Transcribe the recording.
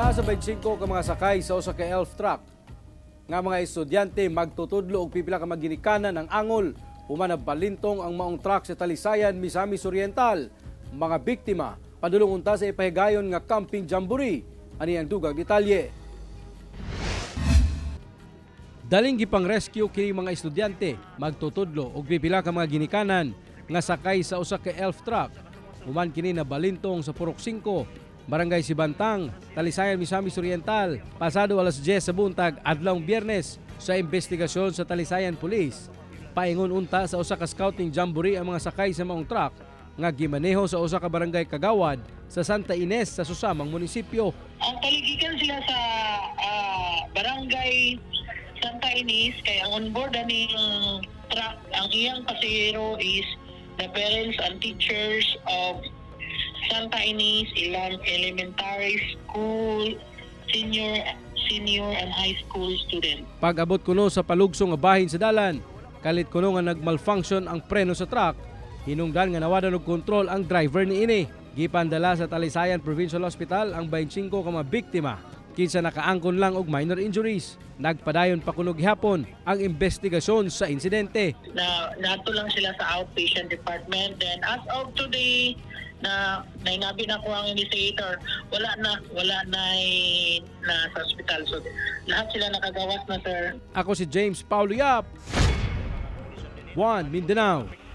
Nasa 25 ka mga sakay sa usa ka elf truck nga mga estudyante magtutudlo og pipila ka maginikanan ang angol human balintong ang maong truck sa Talisayan, Misamis Oriental. Mga biktima padulong unta sa ipahigayon nga camping jamboree. Ani ang dugag detalye. Daling gipang rescue kini mga estudyante magtutudlo og pipila ka mga ginikanan nga sakay sa usa ka elf truck. Human kini na balintong sa Purok 5, Barangay Sibantang, Talisayan, Misamis Oriental, pasado alas 10 sa buntag adlawng Biyernes sa investigasyon sa Talisayan Police. Paingon unta sa usa ka scouting jamboree ang mga sakay sa maong truck nga gimaneho sa usa ka barangay Kagawad sa Santa Ines sa susamang munisipyo. Ang paligikan sila sa barangay Santa Ines kay ang onboard aning truck, ang iyang pasahero is the parents and teachers of Santa Ines ilang elementary school, senior and high school student. Pag-abot kuno sa palugsong nga bahin sa dalan, kalit kuno nga nagmalfunction ang preno sa truck, hinungdan nga nawadan og kontrol ang driver niini. Gipandala sa Talisayan Provincial Hospital ang 25 ka mga biktima. Kinsa nakaangkon lang og minor injuries. Nagpadayon pa kuno gihapon ang investigasyon sa insidente. Nato lang sila sa outpatient department, then as of today na nainabi na ko ang investigator, wala na sa hospital. So lahat sila nakagawas na, sir. Ako si James Paulo Yap, One Mindanao.